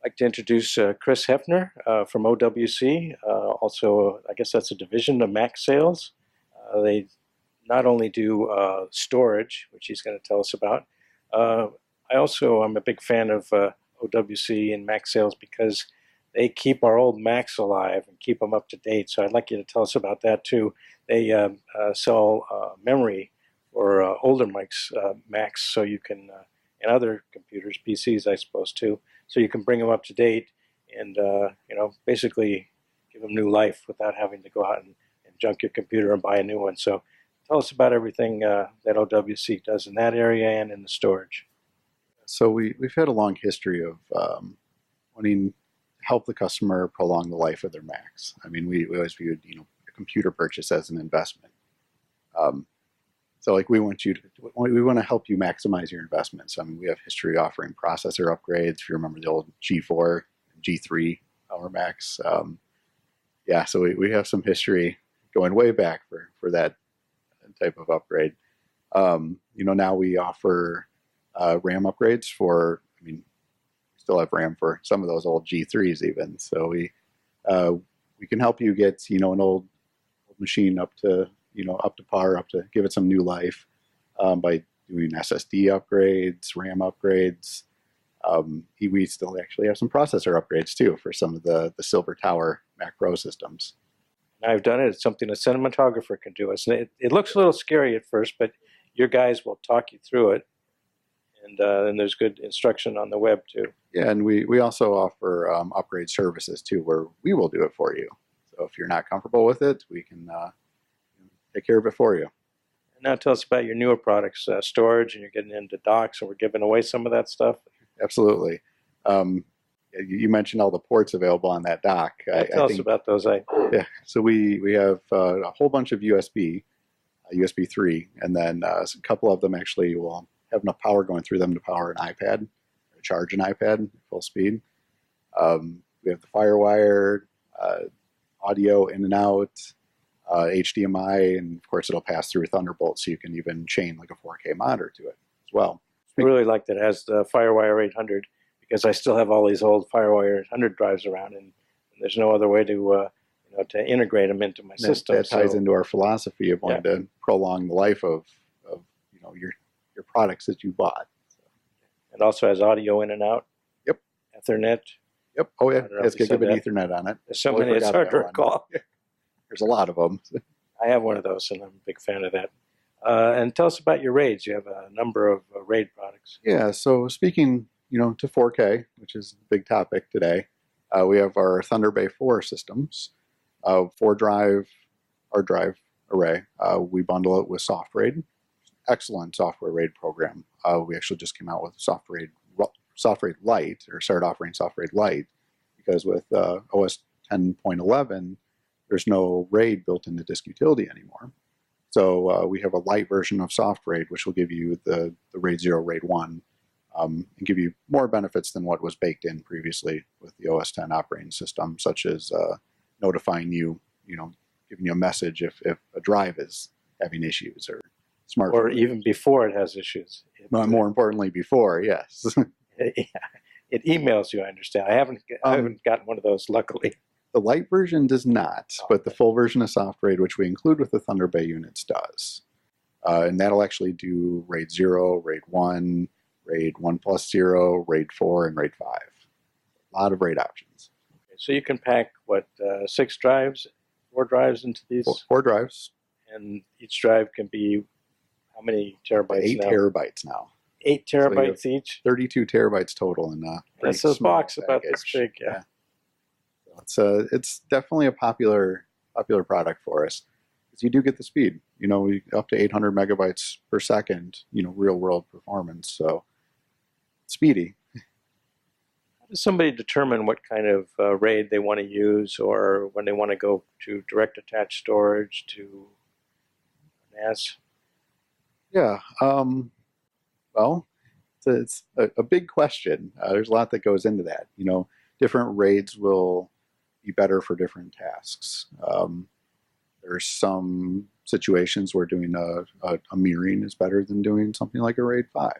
Like to introduce Chris Haeffner from OWC. Also, I guess that's a division of MacSales. They not only do storage, which he's going to tell us about. I'm a big fan of OWC and MacSales because they keep our old Macs alive and keep them up to date. So I'd like you to tell us about that too. They sell memory for older Macs, so you can, and other computers, PCs, I suppose too, so you can bring them up to date and basically give them new life without having to go out and junk your computer and buy a new one. So tell us about everything that OWC does in that area and in the storage. So we've had a long history of wanting to help the customer prolong the life of their Macs. I mean, we always viewed a computer purchase as an investment. So like we want to help you maximize your investments. I mean, we have history offering processor upgrades. If you remember the old G4, G3 Power Macs, so we have some history going way back for that type of upgrade. Now we offer RAM upgrades we still have RAM for some of those old G3s even. So we can help you get an old machine up to par, give it some new life by doing SSD upgrades, RAM upgrades. We still actually have some processor upgrades too for some of the Silver Tower Mac Pro systems. I've done it. It's something a cinematographer can do. It looks a little scary at first, but your guys will talk you through it. And there's good instruction on the web too. Yeah, and we also offer upgrade services too, where we will do it for you. So if you're not comfortable with it, we can take care of it for you. And now tell us about your newer products, storage, and you're getting into docks, and we're giving away some of that stuff. Absolutely. You mentioned all the ports available on that dock. Tell us about those. Yeah. So we have a whole bunch of USB 3, and then a couple of them actually will have enough power going through them to power an iPad, or charge an iPad full speed. We have the FireWire, audio in and out, HDMI, and of course it'll pass through Thunderbolt, so you can even chain like a 4K monitor to it as well. I really like that it has the FireWire 800 because I still have all these old FireWire 800 drives around, and there's no other way to integrate them into my system. That ties into our philosophy of wanting to prolong the life of your products that you bought. So. It also has audio in and out. Yep. Ethernet. Yep. Oh yeah. It's gigabit Ethernet on it. There's so many. It's hard to recall. There's a lot of them. I have one of those, and I'm a big fan of that. And tell us about your RAIDs. You have a number of RAID products. Yeah. So speaking, to 4K, which is a big topic today, we have our Thunder Bay 4 systems, 4-drive hard drive array. We bundle it with SoftRAID. Excellent software RAID program. We actually just came out with SoftRAID Lite, or started offering SoftRAID Lite, because with OS 10.11, there's no RAID built into disk utility anymore. So we have a light version of SoftRAID, which will give you the RAID 0, RAID 1, and give you more benefits than what was baked in previously with the OS 10 operating system, such as notifying you, giving you a message if a drive is having issues, or smartphone. Or even before it has issues. More importantly, before, yes. It emails you, I understand. I haven't gotten one of those, luckily. The light version does not, but the full version of SoftRAID, which we include with the Thunder Bay units, does. And that'll actually do RAID 0, RAID 1, RAID 1+0, RAID 4, and RAID 5. A lot of RAID options. Okay, so you can pack, 6 drives, 4 drives into these? 4 drives. And each drive can be how many terabytes 8 now? terabytes now. 8 terabytes so each? 32 terabytes total. That's a box about this big, yeah. It's definitely a popular product for us, because you do get the speed. Up to 800 megabytes per second. Real world performance. So speedy. How does somebody determine what kind of RAID they want to use, or when they want to go to direct attached storage to NAS? Yeah. Well, it's a big question. There's a lot that goes into that. Different RAIDs will be better for different tasks. There's some situations where doing a mirroring is better than doing something like a RAID 5.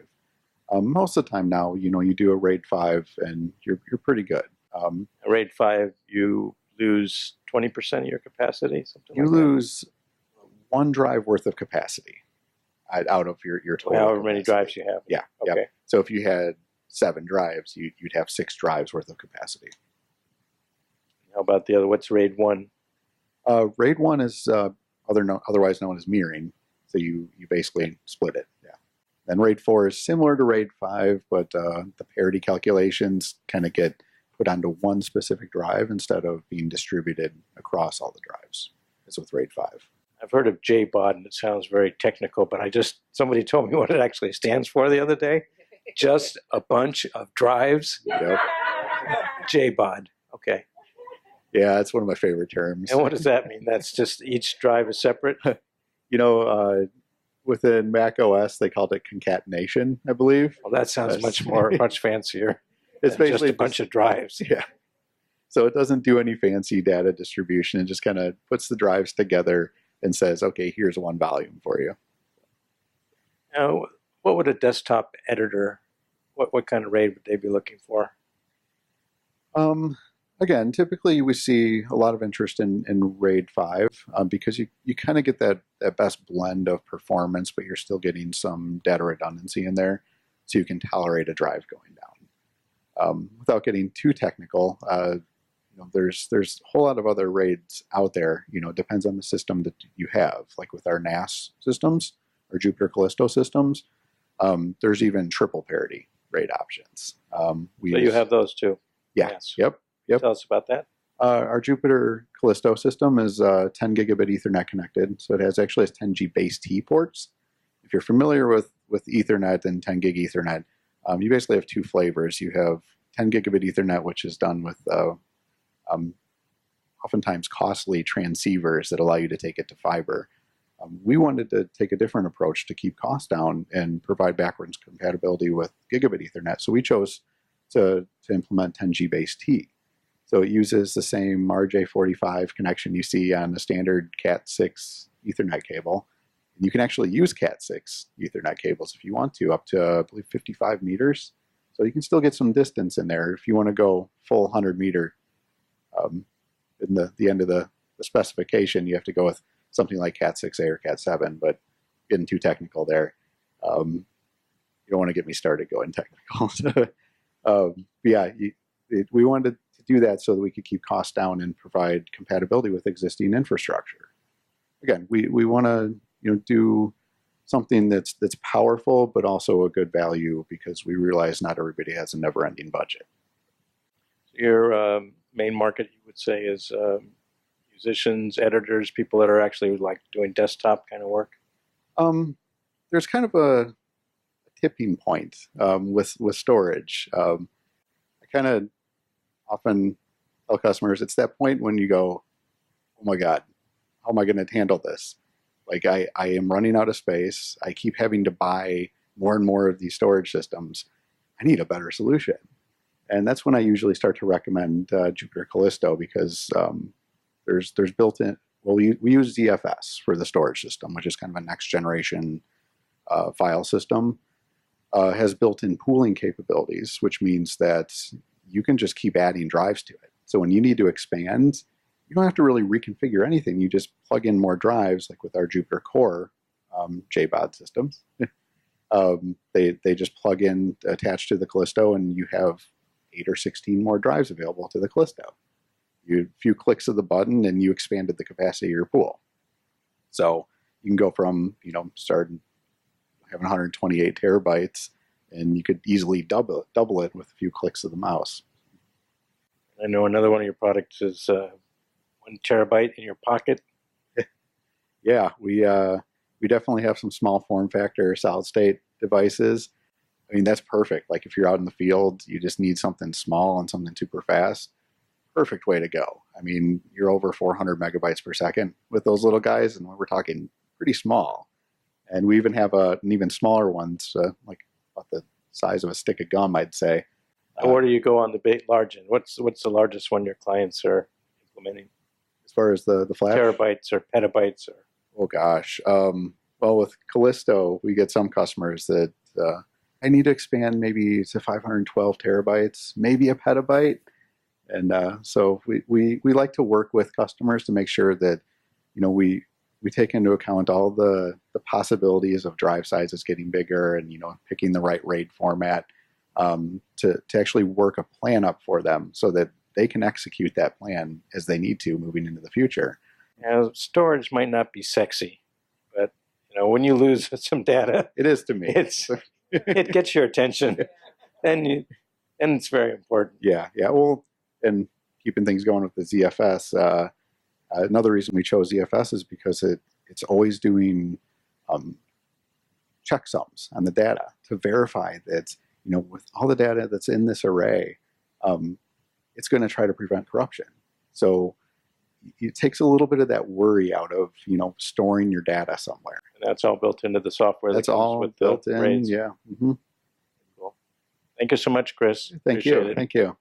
Most of the time now, you do a RAID 5 and you're pretty good. A RAID 5, you lose 20% of your capacity, something You like lose one drive worth of capacity out of your that? total However capacity. many drives you have. Yeah. Okay. Yep. So if you had 7 drives, you'd have 6 drives worth of capacity. How about the other? What's RAID 1? RAID 1 is otherwise known as mirroring. So you basically split it. Yeah. Then RAID 4 is similar to RAID 5, but the parity calculations kind of get put onto one specific drive instead of being distributed across all the drives, as with RAID 5. I've heard of JBOD, and it sounds very technical, but somebody told me what it actually stands for the other day. Just a bunch of drives. Yep. JBOD. Okay. Yeah, it's one of my favorite terms. And what does that mean? That's just each drive is separate? Within Mac OS, they called it concatenation, I believe. Well, that sounds much fancier. It's basically just a bunch of drives. Yeah. So it doesn't do any fancy data distribution. It just kind of puts the drives together and says, okay, here's one volume for you. Now, what would a desktop editor, what kind of RAID would they be looking for? Again, typically we see a lot of interest in RAID 5 because you kind of get that best blend of performance, but you're still getting some data redundancy in there, so you can tolerate a drive going down. Without getting too technical, there's a whole lot of other RAIDs out there. It depends on the system that you have. Like with our NAS systems, or Jupyter Callisto systems, there's even triple parity RAID options. So you have those too? Yeah. Yes. Yep. Tell us about that. Our Jupyter Callisto system is 10 gigabit Ethernet connected, so it has 10G base T ports. If you're familiar with Ethernet and 10 gig Ethernet, you basically have 2 flavors. You have 10 gigabit Ethernet, which is done with oftentimes costly transceivers that allow you to take it to fiber. We wanted to take a different approach to keep costs down and provide backwards compatibility with gigabit Ethernet. So we chose to implement 10G base T. So it uses the same RJ45 connection you see on the standard Cat6 Ethernet cable. And you can actually use Cat6 Ethernet cables if you want to, up to, I believe, 55 meters. So you can still get some distance in there if you want to go full 100 meter. In the end of the specification, you have to go with something like Cat6A or Cat7, but getting too technical there. You don't want to get me started going technical. We wanted to do that so that we could keep costs down and provide compatibility with existing infrastructure. Again, we want to do something that's powerful but also a good value, because we realize not everybody has a never-ending budget. So your main market, you would say, is musicians, editors, people that are actually like doing desktop kind of work? There's kind of a tipping point with storage. I kind of often tell customers it's that point when you go, oh my God, how am I going to handle this? Like I am running out of space. I keep having to buy more and more of these storage systems. I need a better solution. And that's when I usually start to recommend Jupyter Callisto, because there's built-in, well, we use ZFS for the storage system, which is kind of a next generation file system. Has built-in pooling capabilities, which means that you can just keep adding drives to it. So when you need to expand, you don't have to really reconfigure anything. You just plug in more drives, like with our Jupyter Core JBOD systems. They just plug in, attached to the Callisto, and you have 8 or 16 more drives available to the Callisto. A few clicks of the button, and you expanded the capacity of your pool. So you can go from, start having 128 terabytes, and you could easily double it with a few clicks of the mouse. I know another one of your products is 1 terabyte in your pocket. Yeah, we definitely have some small form factor solid state devices. I mean, that's perfect. Like if you're out in the field, you just need something small and something super fast. Perfect way to go. I mean, you're over 400 megabytes per second with those little guys, and we're talking pretty small. And we even have an even smaller ones, like about the size of a stick of gum, I'd say. Where do you go on the large end? What's the largest one your clients are implementing? As far as the flash? Terabytes or petabytes? Or Oh, gosh. Well, with Callisto, we get some customers that I need to expand maybe to 512 terabytes, maybe a petabyte. And so we like to work with customers to make sure that, we take into account all the possibilities of drive sizes getting bigger and, picking the right RAID format to actually work a plan up for them so that they can execute that plan as they need to moving into the future. Now, storage might not be sexy, but when you lose some data, it is to me. It gets your attention, and it's very important. Yeah. Well, and keeping things going with the ZFS, another reason we chose ZFS is because it's always doing checksums on the data to verify that with all the data that's in this array, it's going to try to prevent corruption. So it takes a little bit of that worry out of storing your data somewhere. And that's all built into the software. That's all with built the in. RAIDs. Yeah. Mm-hmm. Cool. Thank you so much, Chris. Thank Appreciate you. it. Thank you.